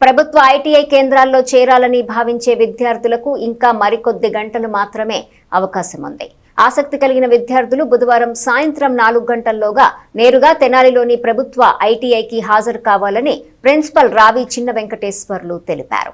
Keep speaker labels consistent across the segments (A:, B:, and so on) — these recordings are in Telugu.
A: ప్రభుత్వ ఐటీఐ కేంద్రాల్లో చేరాలని భావించే విద్యార్థులకు ఇంకా మరికొద్ది గంటలు మాత్రమే అవకాశం ఉంది. ఆసక్తి కలిగిన విద్యార్థులు బుధవారం సాయంత్రం 4 గంటల్లోగా నేరుగా తెనాలిలోని ప్రభుత్వ ఐటీఐకి హాజరు కావాలని ప్రిన్సిపల్ రావి చిన్న వెంకటేశ్వర్లు తెలిపారు.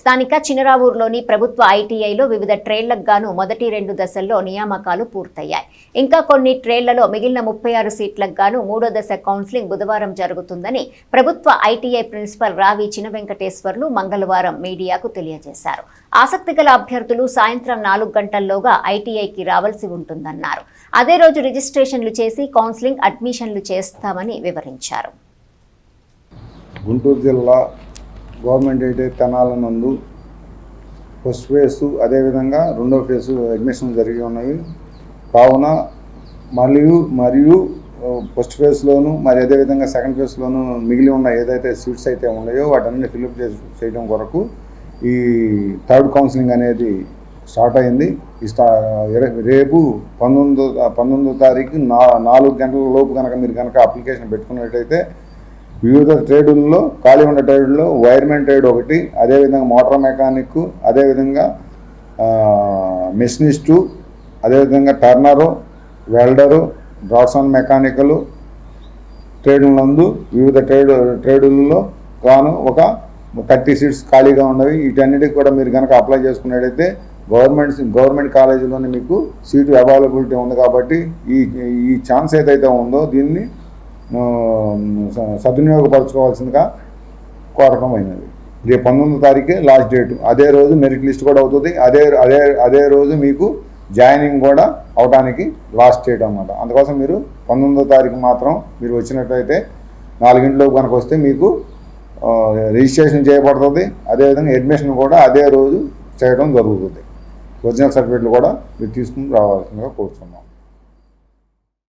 A: స్థానిక చినరావూరులోని ప్రభుత్వ ఐటీఐలో వివిధ ట్రేళ్లకు గాను మొదటి 2 దశల్లో నియామకాలు పూర్తయ్యాయి. ఇంకా కొన్ని ట్రేళ్లలో మిగిలిన 36 సీట్లకు గాను 3వ దశ కౌన్సిలింగ్ బుధవారం జరుగుతుందని ప్రభుత్వ ఐటీఐ ప్రిన్సిపల్ రావి చిన్న వెంకటేశ్వర్లు మంగళవారం మీడియాకు తెలియజేశారు. ఆసక్తి గల అభ్యర్థులు సాయంత్రం 4 గంటల్లోగా ఐటీఐకి రావాల్సి ఉంటుందన్నారు. అదే రోజు రిజిస్ట్రేషన్లు చేసి కౌన్సిలింగ్ అడ్మిషన్లు చేస్తామని వివరించారు.
B: గుంటూరు జిల్లా గవర్నమెంట్ ఐటీఐ తెనాలి నందు ఫస్ట్ ఫేసు అదేవిధంగా 2వ ఫేసు అడ్మిషన్ జరిగి ఉన్నవి కావున మరియు ఫస్ట్ ఫేజ్లోను మరి అదేవిధంగా సెకండ్ ఫేజ్లోను మిగిలి ఉన్న ఏదైతే సీట్స్ అయితే ఉన్నాయో వాటన్ని ఫిల్అప్ చేయడం కొరకు ఈ థర్డ్ కౌన్సిలింగ్ అనేది స్టార్ట్ అయింది. రేపు 19వ తారీఖు 4 గంటల లోపు మీరు కనుక అప్లికేషన్ పెట్టుకున్నట్టయితే వివిధ ట్రేడుల్లో ఖాళీ ఉన్న ట్రేడుల్లో వైర్మెన్ ట్రేడ్ ఒకటి, అదేవిధంగా మోటార్ మెకానిక్, అదేవిధంగా మెషినిస్టు, అదేవిధంగా టర్నరు, వెల్డరు, డ్రాట్సన్ మెకానికలు ట్రేడులందు వివిధ ట్రేడుల్లో గాను ఒక 30 సీట్స్ ఖాళీగా ఉన్నవి. వీటన్నిటికి కూడా మీరు కనుక అప్లై చేసుకున్నట్టయితే గవర్నమెంట్ కాలేజీలోనే మీకు సీటు అవైలబిలిటీ ఉంది. కాబట్టి ఈ ఛాన్స్ ఏదైతే ఉందో దీన్ని సద్వినియోగపరచుకోవాల్సిందిగా కోరటమైనది. రేపు 19వ తారీఖే లాస్ట్ డేట్. అదే రోజు మెరిట్ లిస్ట్ కూడా అవుతుంది. అదే రోజు మీకు జాయినింగ్ కూడా అవడానికి లాస్ట్ డేట్ అన్నమాట. అందుకోసం మీరు 19వ తారీఖు మాత్రం మీరు వచ్చినట్లయితే 4 గంటలకు కనుక వస్తే మీకు రిజిస్ట్రేషన్ చేయబడుతుంది. అదేవిధంగా అడ్మిషన్ కూడా అదే రోజు చేయడం జరుగుతుంది. ఒరిజినల్ సర్టిఫికేట్లు కూడా మీరు తీసుకుని రావాల్సిందిగా కోరుతున్నాం.